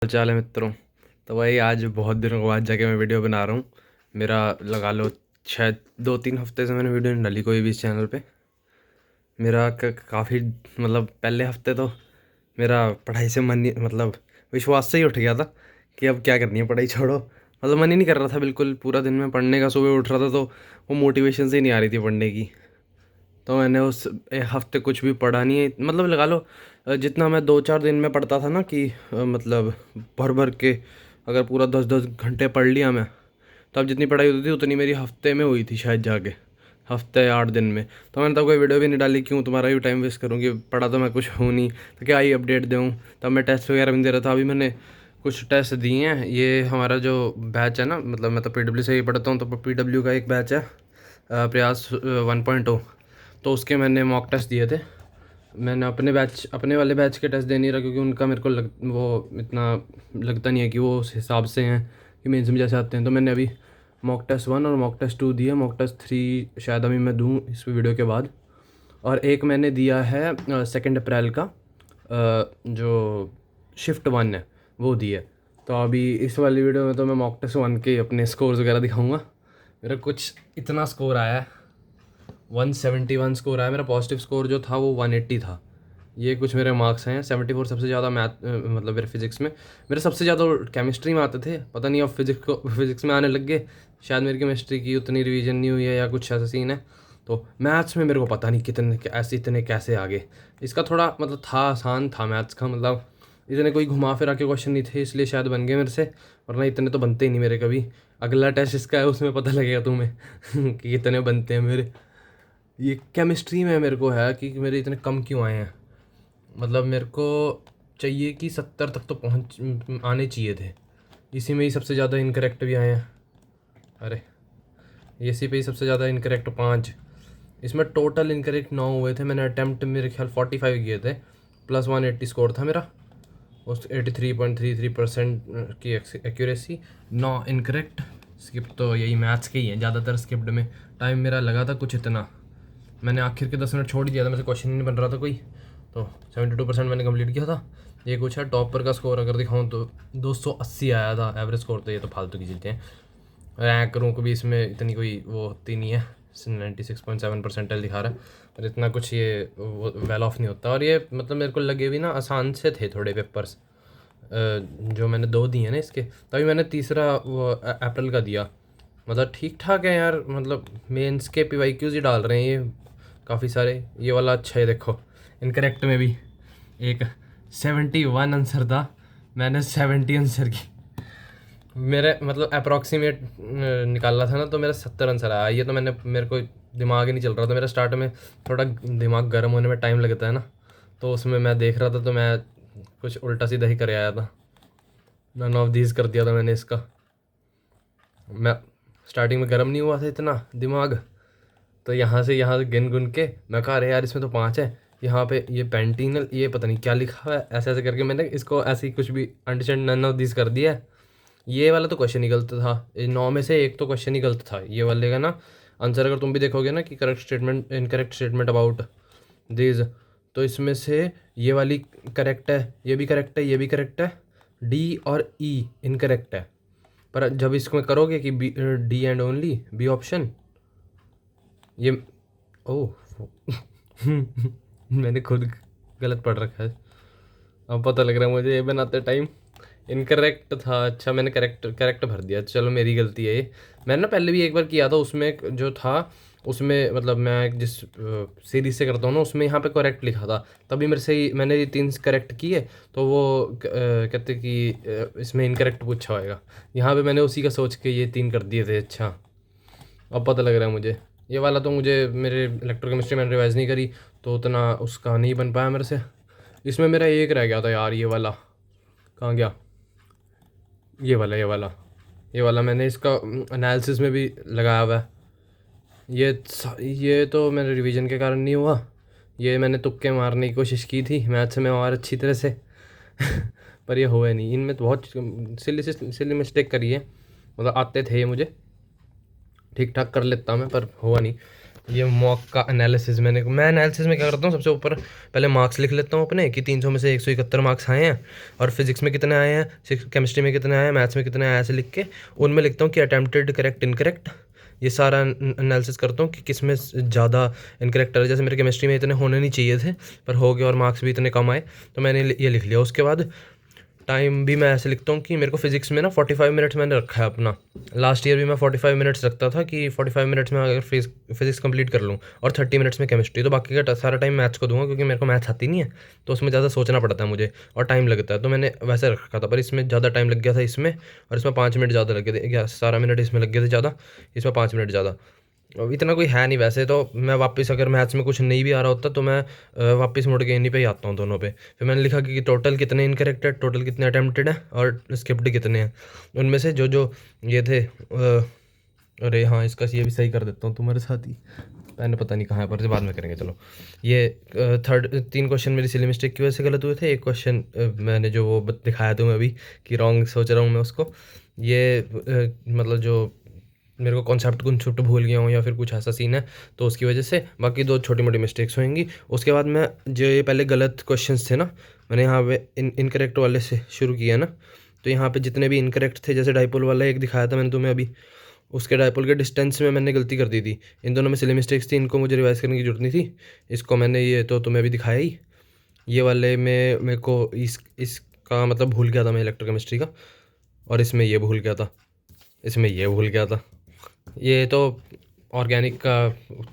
चाल है मित्रों। तो भाई आज बहुत दिनों के बाद जाके मैं वीडियो बना रहा हूँ। मेरा लगा लो शायद 2-3 हफ्ते से मैंने वीडियो नहीं डाली कोई भी इस चैनल पे। मेरा काफ़ी मतलब पहले हफ्ते तो मेरा पढ़ाई से मन नहीं मतलब विश्वास से ही उठ गया था कि अब क्या करनी है, पढ़ाई छोड़ो। मतलब मन ही नहीं कर रहा था बिल्कुल पूरा दिन में पढ़ने का। सुबह उठ रहा था तो वो मोटिवेशन से ही नहीं आ रही थी पढ़ने की। तो मैंने उस हफ्ते कुछ भी पढ़ा नहीं है। मतलब लगा लो जितना मैं 2-4 दिन में पढ़ता था ना कि मतलब भर भर के अगर पूरा 10-10 घंटे पढ़ लिया मैं, तब जितनी पढ़ाई होती थी उतनी मेरी हफ्ते में हुई थी शायद जाके, हफ्ते 8 दिन में। तो मैंने तब कोई वीडियो भी नहीं डाली, क्यों तुम्हारा भी टाइम वेस्ट करूँगी, पढ़ा तो मैं कुछ हूँ नहीं तो क्या ही अपडेट दूँ। तब मैं टेस्ट वगैरह भी नहीं दे रहा था। अभी मैंने कुछ टेस्ट दिए हैं। ये हमारा जो बैच है ना, मतलब मैं तो PW से ही पढ़ता हूँ, तो PW का एक बैच है प्रयास 1.0। तो उसके मैंने मॉक टेस्ट दिए थे। मैंने अपने वाले बैच के टेस्ट दे नहीं रहा, क्योंकि उनका मेरे को वो इतना लगता नहीं है कि वो उस हिसाब से हैं कि मेंस में जैसे आते हैं। तो मैंने अभी मॉक टेस्ट 1 और मॉक टेस्ट 2 दिया। मॉक टेस्ट 3 शायद अभी मैं दूँ इस वीडियो के बाद। और एक मैंने दिया है 2 अप्रैल का, जो शिफ्ट 1 है वो दिया। तो अभी इस वाली वीडियो में तो मैं मॉक टेस्ट 1 के अपने स्कोर्स वगैरह दिखाऊंगा। मेरा कुछ इतना स्कोर आया है, 171 स्कोर आया। मेरा पॉजिटिव स्कोर जो था वो 180 था। ये कुछ मेरे मार्क्स हैं। 74 सबसे ज़्यादा मैथ मतलब मेरे फिज़िक्स में। मेरे सबसे ज़्यादा केमिस्ट्री में आते थे, पता नहीं अब फिज़िक्स में आने लग गए। शायद मेरी केमिस्ट्री की उतनी रिवीजन नहीं हुई है या कुछ ऐसा सीन है। तो मैथ्स में मेरे को पता नहीं कितने ऐसे इतने कैसे आ गए। इसका थोड़ा मतलब था, आसान था मैथ्स का, मतलब इतने कोई घुमा फिरा के क्वेश्चन नहीं थे, इसलिए शायद बन गए मेरे से। वरना इतने तो बनते ही नहीं मेरे कभी। अगला टेस्ट इसका है, उसमें पता लगेगा तुम्हें कि कितने बनते हैं मेरे। ये केमिस्ट्री में मेरे को है कि मेरे इतने कम क्यों आए हैं। मतलब मेरे को चाहिए कि 70 तक तो पहुंच आने चाहिए थे। इसी में ही सबसे ज़्यादा इनकरेक्ट भी आए हैं। अरे इसी पे ही सबसे ज़्यादा इनकरेक्ट 5। इसमें टोटल इनकरेक्ट 9 हुए थे। मैंने अटैम्प्ट मेरे ख्याल 45 किए थे, प्लस 180 स्कोर था मेरा। उस 83.33% की एक्यूरेसी, 9 इनकरेक्ट। स्किप तो यही मैथ्स के ही हैं ज़्यादातर। स्किप्ड में टाइम मेरा लगा था कुछ इतना। मैंने आखिर के 10 मिनट छोड़ दिया था, मेरे से क्वेश्चन ही नहीं बन रहा था कोई। तो 72% मैंने कंप्लीट किया था। ये कुछ है। टॉपर का स्कोर अगर दिखाऊँ तो 280 आया था एवरेज स्कोर। तो ये तो फालतू की चीज़ें हैं। रैंक रूम को भी इसमें इतनी कोई वो होती नहीं है। 96.7 परसेंटाइल दिखा रहा है, और इतना कुछ ये वेल ऑफ नहीं होता। और ये मतलब मेरे को लगे भी ना आसान से थे थोड़े पेपर्स, जो मैंने 2 दिए हैं ना इसके। तभी मैंने तीसरा वो अप्रैल का दिया। मतलब ठीक ठाक है यार। मतलब मेंस के PYQs ही डाल रहे हैं ये काफ़ी सारे। ये वाला अच्छा है, देखो इनकरेक्ट में भी एक 71 आंसर था, मैंने 70 आंसर की। मेरे मतलब अप्रॉक्सीमेट निकाला था ना, तो मेरा 70 आंसर आया। ये तो मेरे को दिमाग ही नहीं चल रहा था मेरा। स्टार्ट में थोड़ा दिमाग गर्म होने में टाइम लगता है ना, तो उसमें मैं देख रहा था तो मैं कुछ उल्टा सीधा ही कर आया था। नन ऑफ दीज कर दिया था मैंने इसका। मैं स्टार्टिंग में गर्म नहीं हुआ था इतना दिमाग, तो यहाँ से गिन गुन के मैं कहा अरे यार इसमें तो 5 है। यहाँ पे ये पेंटिनल, ये पता नहीं क्या लिखा हुआ है, ऐसे ऐसे करके मैंने इसको ऐसे ही कुछ भी अंडरस्टैंड नन ऑफ दिस कर दिया है। ये वाला तो क्वेश्चन ही गलत था। 9 में से एक तो क्वेश्चन ही गलत था ये वाले का ना। आंसर अगर तुम भी देखोगे ना कि correct statement, incorrect statement about this, तो इसमें से ये वाली करेक्ट है, ये भी करेक्ट है, ये भी करेक्ट है। डी और ई इनकरेक्ट है। पर जब इसमें करोगे कि D and only B option, ये ओह मैंने खुद गलत पढ़ रखा है। अब पता लग रहा है मुझे ये बनाते टाइम इनकरेक्ट था। अच्छा मैंने करेक्ट करेक्ट भर दिया, चलो मेरी गलती है ये। मैंने ना पहले भी एक बार किया था, उसमें जो था उसमें मतलब मैं जिस सीरीज से करता हूँ ना, उसमें यहाँ पे करेक्ट लिखा था। तभी मेरे से मैंने ये 3 करेक्ट किए, तो वो कहते कि इसमें इनकरेक्ट पूछा होएगा। यहाँ पे मैंने उसी का सोच के ये 3 कर दिए थे। अच्छा अब पता लग रहा है मुझे। ये वाला तो मुझे मेरे इलेक्ट्रोकेमिस्ट्री मैंने रिवाइज़ नहीं करी, तो उतना उसका नहीं बन पाया मेरे से। इसमें मेरा एक रह गया था यार, ये वाला कहाँ गया। ये वाला मैंने इसका एनालिसिस में भी लगाया हुआ है। ये तो मेरे रिवीजन के कारण नहीं हुआ। ये मैंने तुक्के मारने की कोशिश की थी मैथ्स में और अच्छी तरह से पर ये हुआ नहीं। इनमें तो बहुत सिली मिस्टेक करी है। मतलब आते थे ये मुझे, ठीक ठाक कर लेता मैं, पर हुआ नहीं। ये मॉक का एनालिसिस मैं एनालिसिस में क्या करता हूँ, सबसे ऊपर पहले मार्क्स लिख लेता हूँ अपने कि 300 में से 171 मार्क्स आए हैं, और फिजिक्स में कितने आए हैं, केमिस्ट्री में कितने आए हैं, मैथ्स में कितने आए हैं, ऐसे लिख के उनमें लिखता हूँ कि अटेम्प्टेड करेक्ट इनकरेक्ट। ये सारा एनालिसिस करता हूँ कि किस में ज़्यादा इनकरेक्ट है। जैसे मेरे केमिस्ट्री में इतने होने नहीं चाहिए थे पर हो गए, और मार्क्स भी इतने कम आए, तो मैंने ये लिख लिया। उसके बाद टाइम भी मैं ऐसे लिखता हूँ कि मेरे को फिजिक्स में ना 45 मिनट्स मैंने रखा है अपना। लास्ट ईयर भी मैं 45 मिनट्स रखता था कि 45 मिनट्स में अगर फिजिक्स कंप्लीट कर लूँ, और 30 मिनट्स में केमिस्ट्री, तो बाकी का सारा टाइम मैथ्स को दूंगा, क्योंकि मेरे को मैथ्स आती नहीं है, तो उसमें ज़्यादा सोचना पड़ता है मुझे और टाइम लगता है। तो मैंने वैसे रखा था, पर इसमें ज़्यादा टाइम लग गया था इसमें, और इसमें 5 मिनट ज़्यादा लग गए थे, 11 मिनट इसमें लग गए थे ज़्यादा, इसमें 5 मिनट ज़्यादा। अब इतना कोई है नहीं वैसे तो। मैं वापस अगर मैथ्स में कुछ नहीं भी आ रहा होता तो मैं वापस मुड़ के इन्हीं पे ही आता हूँ, दोनों पे। फिर मैंने लिखा कि टोटल कितने इनकरेक्ट है, टोटल कितने अटेम्प्टेड है, और स्किप्ड कितने हैं। उनमें से जो जो ये थे अरे हाँ, इसका ये भी सही कर देता हूँ तुम्हारे साथ ही। पेन पता नहीं कहाँ है, पर बाद में करेंगे। चलो, ये 3 क्वेश्चन मेरी सिली मिस्टेक की वजह से गलत हुए थे। एक क्वेश्चन मैंने जो वो दिखाया तुम्हें अभी कि रॉन्ग सोच रहा हूँ मैं उसको, ये मतलब जो मेरे को कॉन्सेप्ट भूल गया हूँ या फिर कुछ ऐसा सीन है, तो उसकी वजह से बाकी 2 छोटी मोटी मिस्टेक्स होंगी। उसके बाद मैं जो ये पहले गलत क्वेश्चंस थे ना, मैंने यहाँ पे इनकरेक्ट वाले से शुरू किया ना, तो यहाँ पे जितने भी इनकरेक्ट थे, जैसे डाइपोल वाला एक दिखाया था मैंने तुम्हें अभी, उसके डाइपोल के डिस्टेंस में मैंने गलती कर दी थी। इन दोनों में सिली मिस्टेक्स थी, इनको मुझे रिवाइज करने की जरूरत नहीं थी। इसको मैंने ये तो तुम्हें अभी दिखाया ही। ये वाले में मेरे को इसका मतलब भूल गया था मैं, इलेक्ट्रोकेमिस्ट्री का, और इसमें ये भूल गया था, इसमें ये भूल गया था। ये तो ऑर्गेनिक का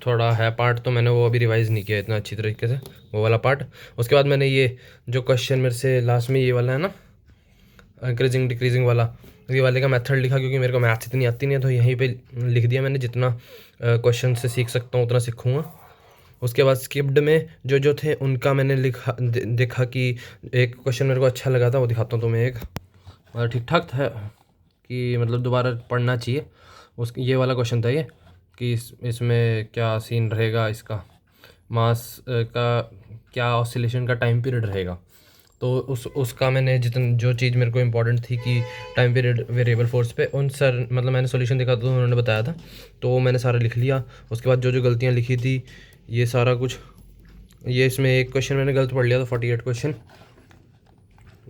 थोड़ा है पार्ट, तो मैंने वो अभी रिवाइज़ नहीं किया इतना अच्छी तरीके से, वो वाला पार्ट। उसके बाद मैंने ये जो क्वेश्चन मेरे से लास्ट में ये वाला है ना, इंक्रीजिंग डिक्रीजिंग वाला, ये वाले का मेथड लिखा, क्योंकि मेरे को मैथ्स इतनी आती नहीं है, तो यहीं पे लिख दिया मैंने। जितना क्वेश्चन से सीख सकता हूँ उतना सीखूँगा। उसके बाद स्किप्ड में जो जो थे उनका मैंने लिखा, देखा कि एक क्वेश्चन मेरे को अच्छा लगा था, वो दिखाता हूँ तुम्हें। एक मतलब ठीक ठाक था कि मतलब दोबारा पढ़ना चाहिए। ये वाला क्वेश्चन था ये, कि इसमें क्या सीन रहेगा, इसका मास का क्या ऑसिलेशन का टाइम पीरियड रहेगा। तो उसका मैंने जो चीज़ मेरे को इम्पोर्टेंट थी कि टाइम पीरियड वेरिएबल फोर्स पे, उन सर मतलब मैंने सॉल्यूशन देखा था तो उन्होंने बताया था, तो वो मैंने सारा लिख लिया। उसके बाद जो जो गलतियाँ लिखी थी ये सारा कुछ, ये इसमें एक क्वेश्चन मैंने गलत पढ़ लिया था, 48 क्वेश्चन,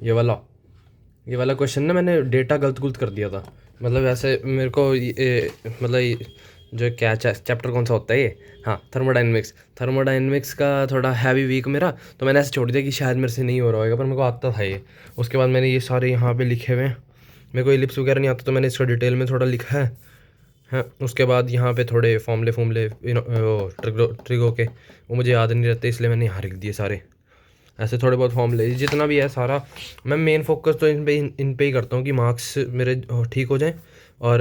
ये वाला क्वेश्चन ना मैंने डेटा गलत कर दिया था। मतलब ऐसे मेरे को मतलब जो क्या चैप्टर कौन सा होता है ये, हाँ, थर्मोडाइनमिक्स का थोड़ा हैवी वीक मेरा, तो मैंने ऐसे छोड़ दिया कि शायद मेरे से नहीं हो रहा होगा, पर मेरे को आता था ये। उसके बाद मैंने ये सारे यहाँ पे लिखे हुए हैं। मेरे को इलिप्स वगैरह नहीं आता, तो मैंने इसको डिटेल में थोड़ा लिखा है। हाँ, उसके बाद यहाँ पे थोड़े फॉर्मूले ट्रिगो के, वो मुझे याद नहीं रहते, इसलिए मैंने यहाँ लिख दिए सारे। ऐसे थोड़े बहुत फॉर्मूले जितना भी है सारा, मैं मेन फोकस तो इन पे ही करता हूँ कि मार्क्स मेरे ठीक हो जाएं, और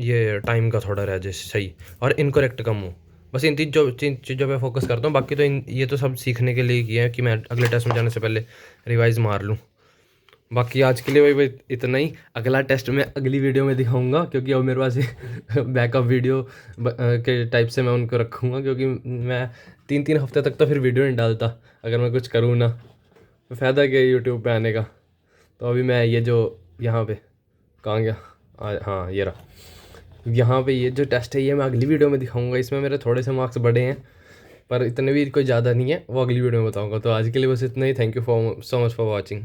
ये टाइम का थोड़ा रह जाए सही, और इनकरेक्ट कम हो। बस इन तीन चीज़ों पे फोकस करता हूँ। बाकी तो ये तो सब सीखने के लिए किया है कि मैं अगले टेस्ट में जाने से पहले रिवाइज मार लूँ। बाकी आज के लिए भाई इतना ही। अगला टेस्ट मैं अगली वीडियो में दिखाऊंगा, क्योंकि अब मेरे पास बैकअप वीडियो के टाइप से मैं उनको रखूँगा, क्योंकि मैं 3 हफ्ते तक तो फिर वीडियो नहीं डालता अगर मैं कुछ करूँ ना, तो फ़ायदा क्या यूट्यूब पे आने का। तो अभी मैं ये जो यहाँ पे कहाँ गया, हाँ ये रहा, यहाँ पे ये जो टेस्ट है ये मैं अगली वीडियो में दिखाऊंगा। इसमें मेरे थोड़े से मार्क्स बढ़े हैं, पर इतने भी कोई ज़्यादा नहीं है, वो अगली वीडियो में बताऊँगा। तो आज के लिए बस इतना ही। Thank you so much for watching.